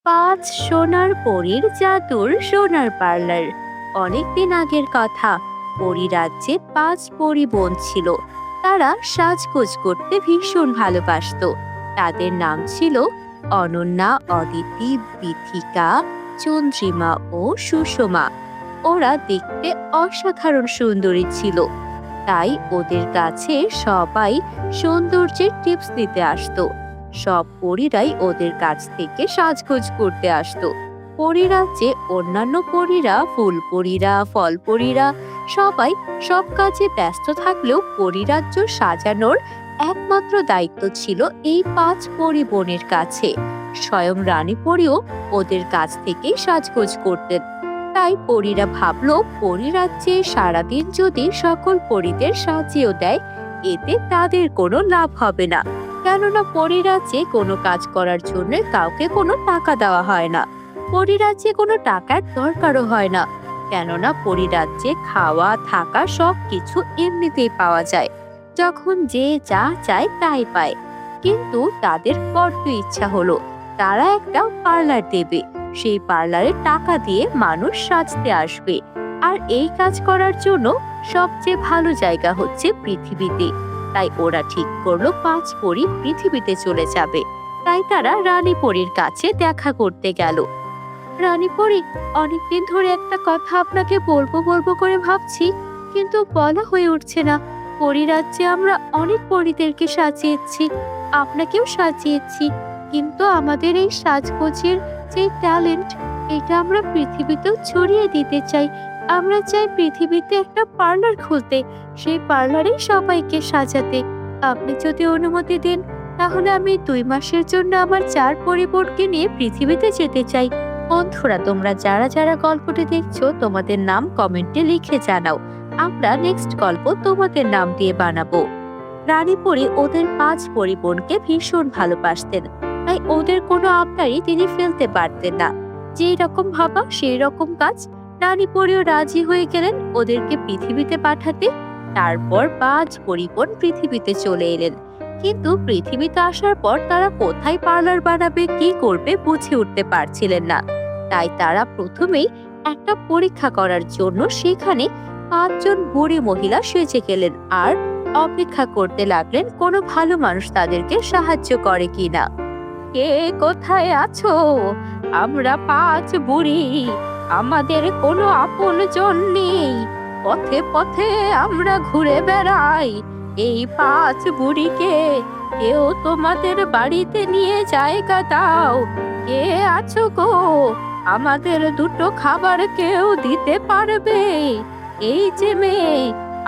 পাঁচ সোনার পরীর জাদুর সোনার পার্লার। অনেকদিন আগের কথা। পরীরাজ্যে পাঁচ পরী বোন ছিল। তারা সাজগোজ করতে ভীষণ ভালোবাসতো। তাদের নাম ছিল অনন্যা, অদিতি, বিথিকা, চন্দ্রিমা ও সুষমা। ওরা দেখতে অসাধারণ সুন্দরী ছিল। তাই ওদের কাছে সবাই সৌন্দর্যের টিপস দিতে আসতো। সব পরীরাই ওদের কাছ থেকে সাজগোজ করতে আসতো। পরীরাজ্যে অন্যান্য পরীরা, ফুল পরীরা, ফল পরীরা সবাই সব কাজে ব্যস্ত থাকলেও পরীরাজ্য সাজানোর একমাত্র দায়িত্ব ছিল এই পাঁচ পরী বোনের কাছে। স্বয়ং রানী পরীও ওদের কাছ থেকেই সাজগোজ করতেন। তাই পরীরা ভাবলো, পরীরাজ্যে সারাদিন যদি সকল পরীদের সাজিয়েও দেয়, এতে তাদের কোনো লাভ হবে না। কেননা পরীরাজ্যে কোনো কাজ করার জন্য কাউকে কোনো টাকা দেওয়া হয় না। পরীরাজ্যে কোনো টাকার দরকারও হয় না, কেননা পরীরাজ্যে খাওয়া থাকা সবকিছু এমনিতেই পাওয়া যায়। যখন যে যা চায় তাই পায়। কিন্তু তাদের বড্ড ইচ্ছা হলো তারা একটা পার্লার দেবে। সেই পার্লারে টাকা দিয়ে মানুষ সাজতে আসবে। আর এই কাজ করার জন্য সবচেয়ে ভালো জায়গা হচ্ছে পৃথিবীতে। তাই ওরা ঠিক করলো পাঁচ পরী পৃথিবীতে চলে যাবে। তাই তারা রানী পরীর কাছে দেখা করতে গেল। রানী পরী, অনেকদিন ধরে একটা কথা আপনাকে বলবো বলবো করে ভাবছি, কিন্তু বলা হয়ে উঠছে না। পরীরাজ্যে আমরা অনেক পরীদেরকে সাজিয়েছি, আপনাকেও সাজিয়েছি, কিন্তু আমাদের এই সাজগোজের যে ট্যালেন্ট, এটা আমরা পৃথিবীতেও ছড়িয়ে দিতে চাই। আমরা চাই পৃথিবীতে একটা পার্লার খুলতে, সেই পার্লারেই সবাইকে সাজাতে। আপনি যদি অনুমতি দিন, তাহলে আমি 2 মাসের জন্য আমার 4 পরিবারকে নিয়ে পৃথিবীতে যেতে চাই। বন্ধুরা, তোমরা যারা যারা গল্পটি দেখছো, তোমাদের নাম কমেন্টে লিখে জানাও। আমরা নেক্সট গল্প তোমাদের নাম দিয়ে বানাবো। রানী পরী ওদের 5 পরিবোনকে ভীষণ ভালোবাসতেন। তাই ওদের কোনো আবদারই তিনি ফেলতে পারতেন না। যেই রকম ভাবা সেই রকম কাজ। রানী পরীও রাজি হয়ে গেলেন ওদেরকে পৃথিবীতে পাঠাতে। তারপর 5 পরিবোন পৃথিবীতে চলে এলেন। কিন্তু পৃথিবীতে আসার পর তারা কোথায় পার্লার বানাবে, কি করবে বুঝে উঠতে পারছিলেন না। তাই তারা প্রথমেই একটা পরীক্ষা করার জন্য সেখানে 5 জন বুড়ি মহিলা সেজে গেলেন আর অপেক্ষা করতে লাগলেন কোনো ভালো মানুষ তাদেরকে সাহায্য করে কিনা। কে কোথায় আছো? আমরা 5 বুড়ি, আমাদের কোনো আপনজন নেই। পথে পথে আমরা ঘুরে বেড়াই। এই 5 বুড়িকে কেউ তোমাদের বাড়িতে নিয়ে জায়গা দাও। কে আছো গো? আমাদের 2টো খাবার কেউ দিতে পারবে? এই যে মেয়ে,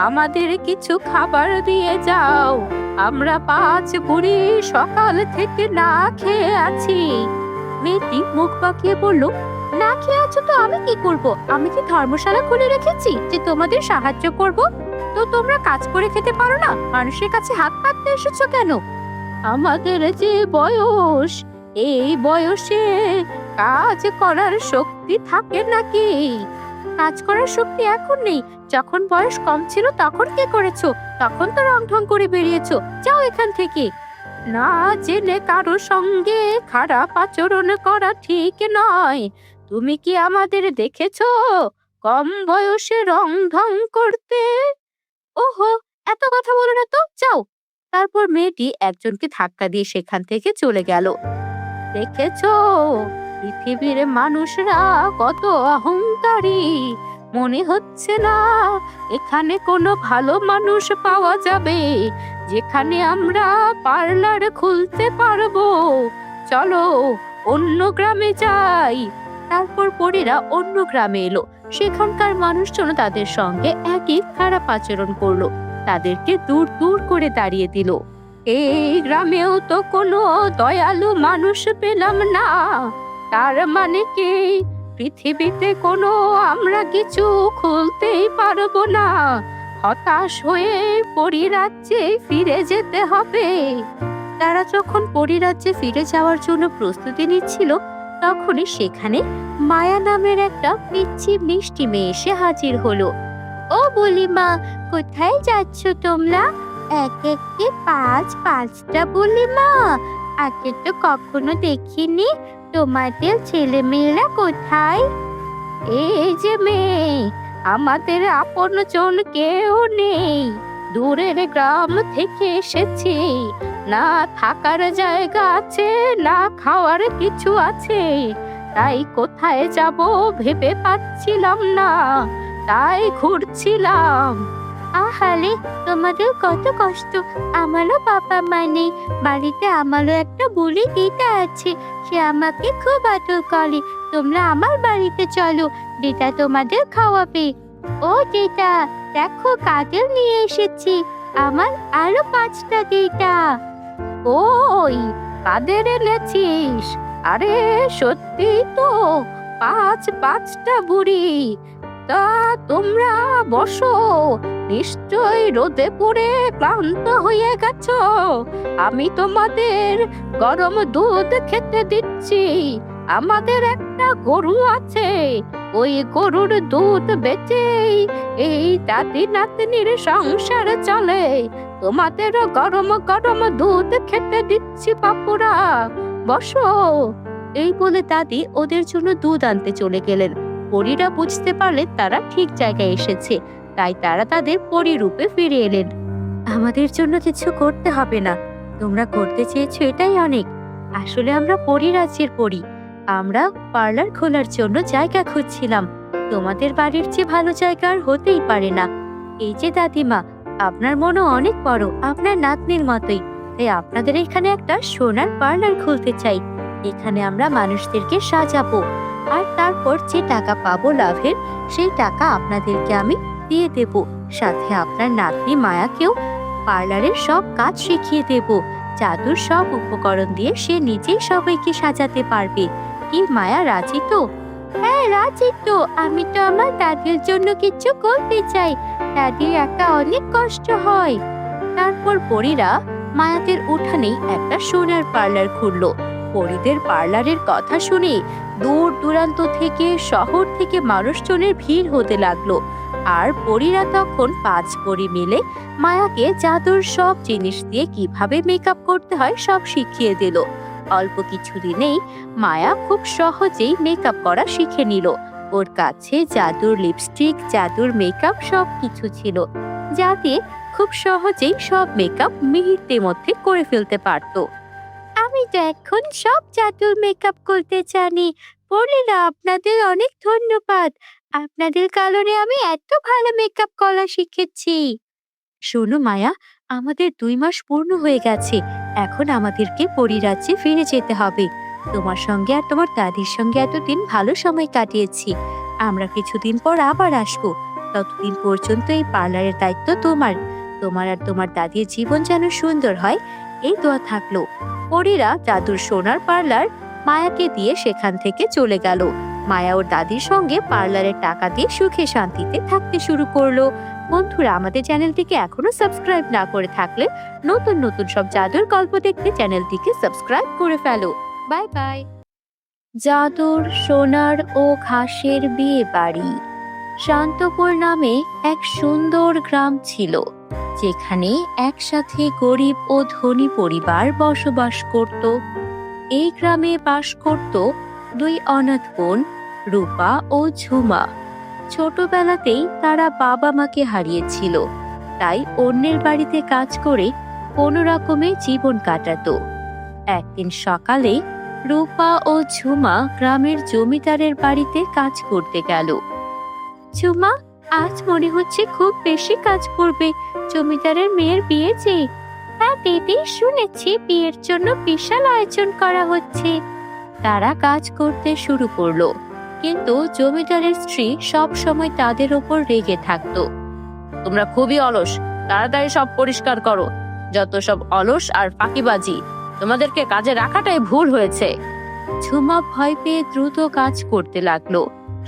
আমাদের কিছু খাবার দিয়ে যাও। আমরা 5 বুড়ি সকাল থেকে না খেয়ে আছি। মেয়েটি মুখ বাঁকিয়ে বলল, না খেয়ে আছো তো আমি কি করব? আমি কি ধর্মশালা খুলে রেখেছি যে তোমাদের সাহায্য করব? তো তোমরা কাজ করে খেতে পারো না? মানুষের কাছে হাত পাততে এসেছো কেন? আমাদের যে বয়স, এই বয়সে কাজ করার শক্তি থাকে নাকি? কাজ করার শক্তি এখন নেই। যখন বয়স কম ছিল তখন কি করেছো? তখন তো রং ঢং করে বেরিয়েছো। যাও এখান থেকে। না জেনে কারো সঙ্গে খারাপ আচরণ করা ঠিক নয়। তুমি কি আমাদের দেখেছো কম বয়সে রং ঢং করতে? ওহো, এত কথা বলো না তো, যাও। তারপর মেয়েটি একজনকে ধাক্কা দিয়ে সেখান থেকে চলে গেল। দেখেছো পৃথিবীর মানুষরা কত অহংকারী। মনে হচ্ছে না এখানে কোনো ভালো মানুষ পাওয়া যাবে যেখানে আমরা পার্লার খুলতে পারবো। চলো অন্য গ্রামে যাই। তারপর পরীরা অন্য গ্রামে এলো। সেখানকার মানুষজন তাদের সঙ্গে একই খারাপ আচরণ করলো। তাদেরকে দূর দূর করে তাড়িয়ে দিল। এই গ্রামেও তো কোনো দয়ালু মানুষ পেলাম না। তার মানে কি পৃথিবীতে কোনো আমরা কিছু খুলতেই পারবো না? হতাশ হয়ে পরীরাজ্যে ফিরে যেতে হবে। তারা যখন পরীরাজ্যে ফিরে যাওয়ার জন্য প্রস্তুতি নিচ্ছিল, তখনই সেখানে মায়া নামের একটা পিচ্ছি মিষ্টি মেয়ে এসে হাজির হলো। ও বলিমা, কোথায় যাচ্ছ তোমরা? এক একটি 5 5টা বলিমা, আগে তো কখনো দেখিনি। তোমাদের ছেলেমেয়েরা কোথায়? এই যে মেয়ে, আমাদের আপনজন কেউ নেই। দূরের গ্রাম থেকে এসেছি। না থাকার জায়গা আছে, না খাওয়ার কিছু আছে। তাই কোথায় যাব ভেবে পাচ্ছিলাম না, তাই ঘুরছিলাম। আহারে, তোমাদের কত কষ্ট। আমারও বাবা মা নেই। বাড়িতে আমারও একটা বুড়ি দিদা আছে, সে আমাকে খুব আদর করে। তোমরা আমার বাড়িতে চলো, দিদা তোমাদের খাওয়াবে। ও দিদা, দেখো কাদের নিয়ে এসেছি। আমার আরো 5টা দিদা। ওই, কাদের এনেছিস? আরে সত্যি তো, 5টা বুড়ি। তা তোমরা বসো, নিশ্চয়ই রোদে পুড়ে ক্লান্ত হয়ে গেছো। আমি তোমাদের গরম দুধ খেতে দিচ্ছি। আমাদের একটা গরু আছে, ওই গরুর দুধ বেচেই এই দাদি নাতনির সংসার চলে। তোমাদেরও গরম গরম দুধ খেতে দিচ্ছি বাপুরা, বসো। এই বলে দাদি ওদের জন্য দুধ আনতে চলে গেলেন। পরীরা বুঝতে পারলেন তারা ঠিক জায়গায় এসেছে, তাই তারা তাদের পরী রূপে ফিরে এলেন। আমাদের জন্য কিছু করতে হবে না, তোমরা করতে চেয়েছো এটাই অনেক। আসলে আমরা পরী রাজ্যের পরী। আমরা পার্লার খোলার জন্য জায়গা খুঁজছিলাম। তোমাদের বাড়ির চেয়ে ভালো জায়গা আর হতেই পারে না। এই যে দাদিমা, আপনার মনও অনেক বড়, আপনার নাতনির মতোই। তাই আপনাদের এখানে একটা সোনার পার্লার খুলতে চাই। এখানে আমরা মানুষদেরকে সাজাবো, আর তারপর যে টাকা পাবো লাভের, সেই টাকা আপনাদেরকে আমি দিয়ে দেব। সাথে আপনার নাতনি মায়াকেও পার্লারের সব কাজ শিখিয়ে দেব। জাদুর সব উপকরণ দিয়ে সে নিজেই সবাইকে সাজাতে পারবে। কি মায়া, রাজি তো? হ্যাঁ রাজি তো। আমি তো আমার দাদির জন্য কিছু করতে চাই। দাদির একা অনেক কষ্ট হয়। তারপর পরীরা মায়াদের উঠানেই একটা সোনার পার্লার খুললো। পরীদের পার্লারের কথা শুনে দূর দূরান্ত থেকে, শহর থেকে মানুষজনের ভিড় হতে লাগলো। আর পরীরা তখন 5 পরী মিলে মায়াকে জাদুর সব জিনিস দিয়ে কিভাবে মেকআপ করতে হয় সব শিখিয়ে দিল। অল্প কিছুদিনেই মায়া খুব সহজেই মেকআপ করা শিখে নিল। ওর কাছে জাদুর লিপস্টিক, জাদুর মেকআপ সব কিছু ছিল, যাতে খুব সহজেই সব মেকআপ মুহূর্তের মধ্যে করে ফেলতে পারতো। আমি তো এখন সব জাদুর মেকআপ করতে জানি। পরীরা, আপনাদের অনেক ধন্যবাদ। আপনাদের কারণে আমি এত ভালো মেকআপ করা শিখেছি। শোনো মায়া, আমাদের 2 মাস পূর্ণ হয়ে গেছে। এখন আমাদেরকে পরীরাজ্যে ফিরে যেতে হবে। তোমার সঙ্গে আর তোমার দাদির সঙ্গে এতদিন ভালো সময় কাটিয়েছি। আমরা কিছুদিন পর আবার আসবো। ততদিন পর্যন্ত এই পার্লারের দায়িত্ব তোমার। তোমার আর তোমার দাদির জীবন যেন সুন্দর হয়, এই দোয়া থাকলো। পরীরা জাদুর সোনার পার্লার মায়াকে দিয়ে সেখান থেকে চলে গেল। মায়া ওর দাদির সঙ্গে পার্লারের টাকা দিয়ে সুখে শান্তিতে থাকতে শুরু করলো। বন্ধুরা, আমাদের চ্যানেলটিকে এখনো সাবস্ক্রাইব না করে থাকলে নতুন নতুন সব জাদুর গল্প দেখতে চ্যানেলটিকে সাবস্ক্রাইব করে ফেলো। Bye bye. জাদুর সোনার ও ঘাসের বিয়ে বাড়ি। শান্তপুর নামে এক সুন্দর গ্রাম ছিল, যেখানে একসাথে গরিব ও ধনী পরিবার বসবাস করত। এই গ্রামে বাস করত 2 অনাথ বোন, রূপা ও ঝুমা। ছোটবেলাতেই তারা বাবা মাকে হারিয়েছিল, তাই অন্যের বাড়িতে কাজ করে কোনো রকমে জীবন কাটাতো। একদিন সকালে রূপা ও ঝুমা গ্রামের জমিদারের বাড়িতে কাজ করতে গেল। ঝুমা, আজ মনে হচ্ছে খুব বেশি কাজ করবে। জমিদারের মেয়ের বিয়ে যে। হ্যাঁ দিদি, শুনেছি বিয়ের জন্য বিশাল আয়োজন করা হচ্ছে। তারা কাজ করতে শুরু করলো, কিন্তু জমিদারের স্ত্রী সব সময় তাদের উপর রেগে থাকতো। তোমরা খুবই অলস, তাড়াতাড়ি সব পরিষ্কার করো। যত সব অলস আর ফাঁকিবাজি, তোমাদেরকে কাজে রাখাটাই ভুল হয়েছে। ঝুমা ভয় পেয়ে দ্রুত কাজ করতে লাগলো।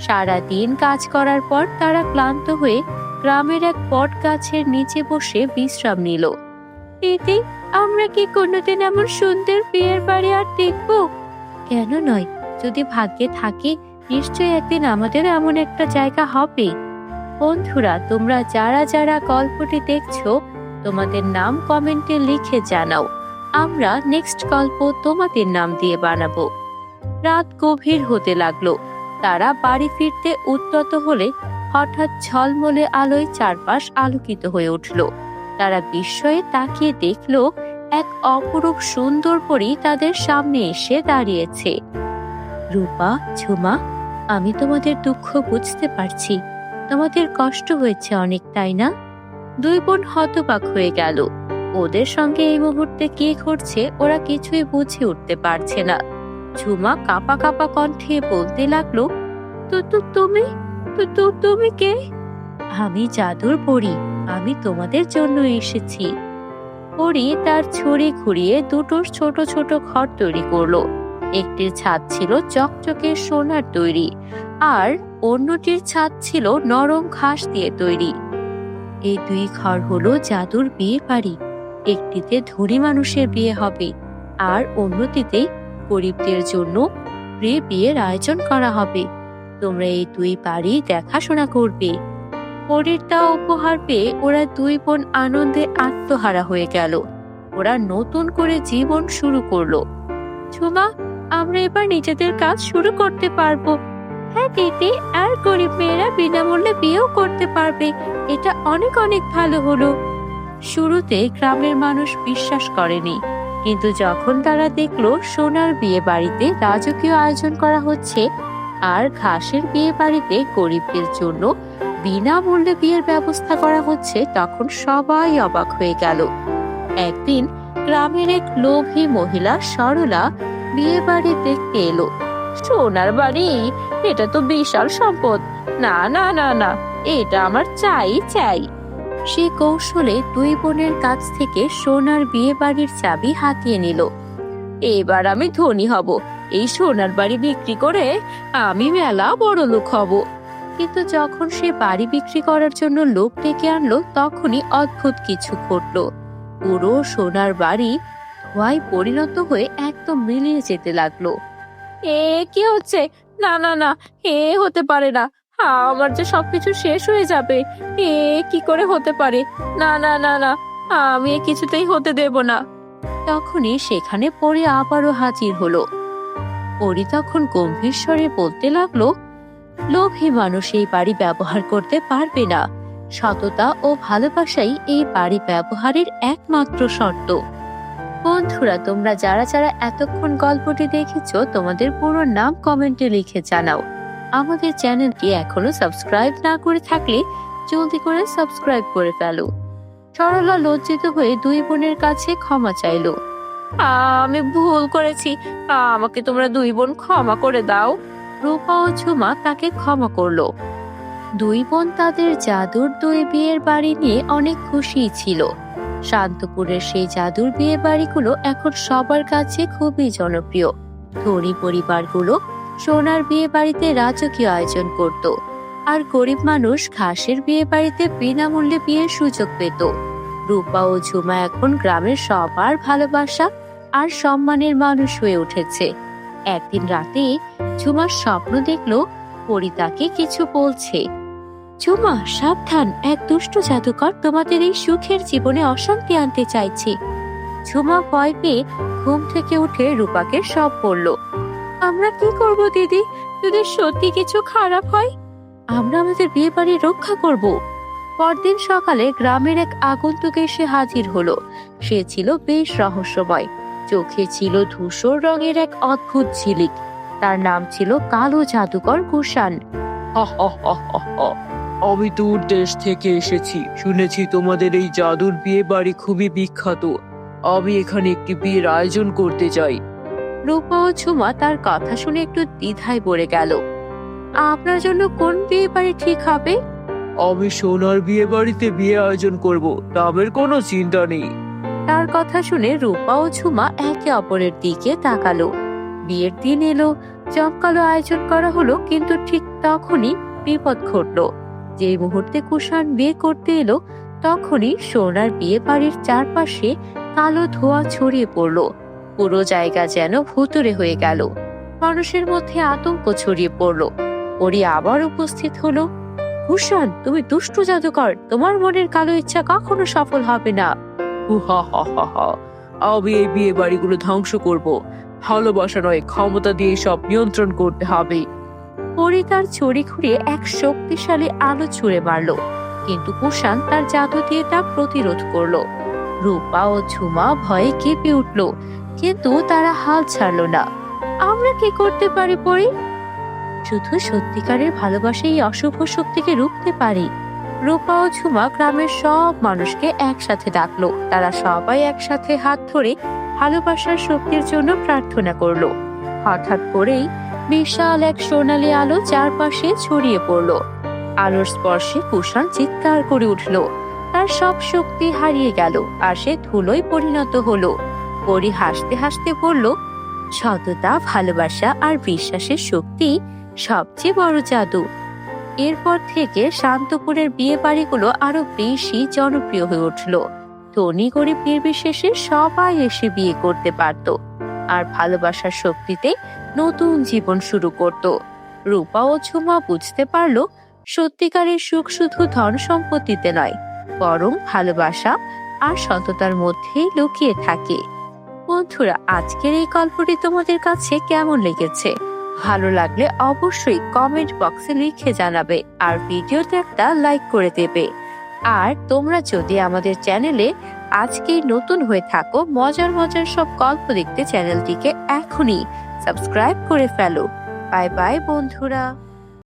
সারা দিন কাজ করার পর তারা ক্লান্ত হয়ে গ্রামের এক বট গাছের নিচে বসে বিশ্রাম নিল। দিদি, আমরা কি কোনোদিন এমন সুন্দর বিয়ের বাড়ি আর দেখবো? কেন নয়, যদি ভাগ্যে থাকে নিশ্চয়ই একদিন আমাদের এমন একটা জায়গা হবে। বন্ধুরা, তোমরা যারা যারা গল্পটি দেখছো, তোমাদের নাম কমেন্টে লিখে জানাও। আমরা নেক্সট গল্প তোমাদের নাম দিয়ে বানাবো। রাত গভীর হতে লাগলো। তারা বাড়ি ফিরতে উদ্যত হলে হঠাৎ ঝলমলে আলোয় চারপাশ আলোকিত হয়ে উঠল। তারা বিস্ময়ে তাকিয়ে দেখল এক অপরূপ সুন্দর পরী তাদের সামনে এসে দাঁড়িয়েছে। রূপা, ঝুমা, আমি তোমাদের দুঃখ বুঝতে পারছি। তোমাদের কষ্ট হয়েছে অনেক, তাই না? দুই বোন হতবাক হয়ে গেল। ওদের সঙ্গে এই মুহূর্তে কি ঘটছে ওরা কিছুই বুঝে উঠতে পারছে না। ঝুমা কাঁপা কাঁপা কণ্ঠে বলতে লাগলো, তুমি কে? আমি জাদুর পরী, আমি তোমাদের জন্য এসেছি। পরী তার ছুরি ঘুরিয়ে দুটো ছোট ছোট ঘর তৈরি করলো। একটির ছাদ ছিল চকচকে সোনার তৈরি, আর অন্যটির ছাদ ছিল নরম ঘাস দিয়ে তৈরি। এই দুই ঘর হলো জাদুর বিয়ে বাড়ি। একটিতে ধনী মানুষের বিয়ে হবে, আর অন্যটিতে গরিবদের জন্য বিয়ের আয়োজন করা হবে। তোমরা এই দুই বাড়ি দেখাশোনা করবে। পরীর তা উপহার পেয়ে ওরা দুই বোন আনন্দে আত্মহারা হয়ে গেল। ওরা নতুন করে জীবন শুরু করলো। ঝুমা, আমরা এবার নিজেদের কাজ শুরু করতে পারবো। হ্যাঁ দিদি, আর গরিব মেয়েরা বিনামূল্যে বিয়েও করতে পারবে। এটা অনেক অনেক ভালো হলো। শুরুতে গ্রামের মানুষ বিশ্বাস করেনি, কিন্তু যখন তারা দেখলো সোনার বিয়ে বাড়িতে রাজকীয় আয়োজন করা হচ্ছে আর ঘাসের বিয়ে বাড়িতে গরিবদের জন্য বিনামূল্যে বিয়ের ব্যবস্থা করা হচ্ছে, তখন সবাই অবাক হয়ে গেল। একদিন গ্রামের এক লোভী মহিলা সরলা বিয়ে বাড়ি দেখতে এলো। সোনার বাড়ি, এটা তো বিশাল সম্পদ। না না না না, এটা আমার চাই চাই। সে কৌশলে দুই বোনের কাছ থেকে সোনার বিয়ে বাড়ির চাবি হাতিয়ে নিল। এবার আমি ধনী হব। এই সোনার বাড়ি বিক্রি করে আমি মেলা বড় লোক হব। কিন্তু যখন সে বাড়ি বিক্রি করার জন্য লোক ডেকে আনলো, তখনই অদ্ভুত কিছু ঘটলো। পুরো সোনার বাড়ি ধোঁয়ায় পরিণত হয়ে একদম মিলিয়ে যেতে লাগলো। কি হচ্ছে? না না না, হতে পারে না। আমার যে সবকিছু শেষ হয়ে যাবে। কি করে হতে পারে? না না না না, আমি কিছুতেই হতে দেব না। তখনই সেখানে পরী আবারও হাজির হলো। পরী তখন গম্ভীর স্বরে বলতে লাগলো, লোভী মানুষ এই বাড়ি ব্যবহার করতে পারবে না। সততা ও ভালোবাসাই এই বাড়ি ব্যবহারের একমাত্র শর্ত। বন্ধুরা, তোমরা যারা যারা এতক্ষণ গল্পটি দেখেছো, তোমাদের পুরো নাম কমেন্টে লিখে জানাও। আমাদের চ্যানেলটি এখনো সাবস্ক্রাইব না করে থাকলে জলদি করে সাবস্ক্রাইব করে ফেলো। সরলা লজ্জিত হয়ে দুই বোনের কাছে ক্ষমা চাইলো। আমি ভুল করেছি, আমাকে তোমরা দুই বোন ক্ষমা করে দাও। রূপা ও ঝুমা তাকে ক্ষমা করলো। দুই বোন তাদের জাদুর দুই বিয়ের বাড়ি নিয়ে অনেক খুশি ছিল। শান্তপুরের সেই জাদুর বিয়ে বাড়িগুলো এখন সবার কাছে খুবই জনপ্রিয়। ধনী পরিবারগুলো সোনার বিয়ে বাড়িতে রাজকীয় আয়োজন করত, আর গরিব মানুষ ঘাসের বিয়ে বাড়িতে বিনামূল্যে বিয়ের সুযোগ পেত। রূপা ও ঝুমা এখন গ্রামের সবার ভালোবাসা আর সম্মানের মানুষ হয়ে উঠেছে। একদিন রাতে ঝুমা স্বপ্ন দেখলো পরী তাকে কিছু বলছে। ঝুমা, সাবধান, এক দুষ্ট জাদুকর তোমাদের এই সুখের জীবনে অশান্তি আনতে চাইছে। ঝুমা ভয় পেয়ে ঘুম থেকে উঠে রূপাকে সব বলল। আমরা কি করব দিদি, যদি সত্যি কিছু খারাপ হয়? আমরা আমাদের বিয়ে বাড়ি রক্ষা করব। পরদিন সকালে গ্রামের এক আগন্তুক এসে হাজির হলো। সে ছিল বেশ রহস্যময়। চোখে ছিল ধূসর রঙের এক অদ্ভুত ঝিলিক। তার নাম ছিল কালো জাদুকর কুষাণ। আমি দূর দেশ থেকে এসেছি। শুনেছি তোমাদের এই জাদুর বিয়ে বাড়ি খুবই বিখ্যাত। আমি এখানে একটি বিয়ের আয়োজন করতে চাই। রূপা ও ঝুমা তার কথা শুনে একটু দ্বিধায় পড়ে গেল। আপনার জন্য কোন বিয়ে বাড়ি ঠিক হবে? আমি সোনার বিয়ে বাড়িতে বিয়ে আয়োজন করব, দামের কোনো চিন্তা নেই। তার কথা শুনে রূপা ও ঝুমা একে অপরের দিকে তাকালো। বিয়ের দিন এলো, জমকালো আয়োজন করা হলো, কিন্তু ঠিক তখনই বিপদ ঘটলো। যে মুহূর্তে কুষাণ বিয়ে করতে এলো, তখনই সোনার বিয়ে বাড়ির চারপাশে কালো ধোঁয়া ছড়িয়ে পড়লো। পুরো জায়গা যেন ভুতুড়ে হয়ে গেল। মানুষের মধ্যে আতঙ্ক ছড়িয়ে পড়লো। পরী আবার উপস্থিত হলো। কুষাণ, তুমি দুষ্ট জাদুকর, তোমার মনের কালো ইচ্ছা কখনো সফল হবে না। আমি এই বিয়ে বাড়িগুলো ধ্বংস করব। ভালোবাসা নয়, ক্ষমতা দিয়ে সব নিয়ন্ত্রণ করতে হবে। পরি তার ছড়ি ঘুরিয়ে এক শক্তিশালী আলো ছুঁড়ে মারলো, কিন্তু কুষাণ তার জাদু দিয়ে তা প্রতিরোধ করলো। রূপা ও ঝুমা ভয়ে কেঁপে উঠলো, কিন্তু তারা হাল ছাড়লো না। আমরা কি করতে পারি পরি? শুধু সত্যিকারের ভালোবাসা এই অশুভ শক্তিকে রুখতে পারি। রূপা ও ঝুমা গ্রামের সব মানুষকে একসাথে ডাকলো। তারা সবাই একসাথে হাত ধরে ভালোবাসার শক্তির জন্য প্রার্থনা করলো। হঠাৎ করেই বিশাল এক সোনালী আলো চারপাশে ছড়িয়ে পড়লো। আলোর স্পর্শে কুষাণ চিৎকার করে উঠলো। তার সব শক্তি হারিয়ে গেল আর সে ধুলোয় পরিণত হলো। পরি হাসতে হাসতে বলল, সততা, ভালোবাসা আর বিশ্বাসের শক্তি সবচেয়ে বড় জাদু। এরপর থেকে শান্তপুরের বিয়ে বাড়িগুলো আরো বেশি জনপ্রিয় হয়ে উঠল। ধনী গরিব নির্বিশেষে সবাই এসে বিয়ে করতে পারত আর ভালোবাসার শক্তিতে নতুন জীবন শুরু করত। রূপা ও ঝুমা বুঝতে পারলো, সত্যিকারের সুখ শুধু ধন সম্পত্তিতে নয়, বরং ভালোবাসা আর সততার মধ্যেই লুকিয়ে থাকে। বন্ধুরা, আজকের এই গল্পটি তোমাদের কাছে কেমন লেগেছে? ভালো লাগলে অবশ্যই কমেন্ট বক্সে লিখে জানাবে আর ভিডিওতে একটা লাইক করে দেবে। আর তোমরা যদি আমাদের চ্যানেলে আজকেই নতুন হয়ে থাকো, মজার মজার সব গল্প দেখতে চ্যানেলটিকে এখনই সাবস্ক্রাইব করে ফেলো। বাই বাই বন্ধুরা।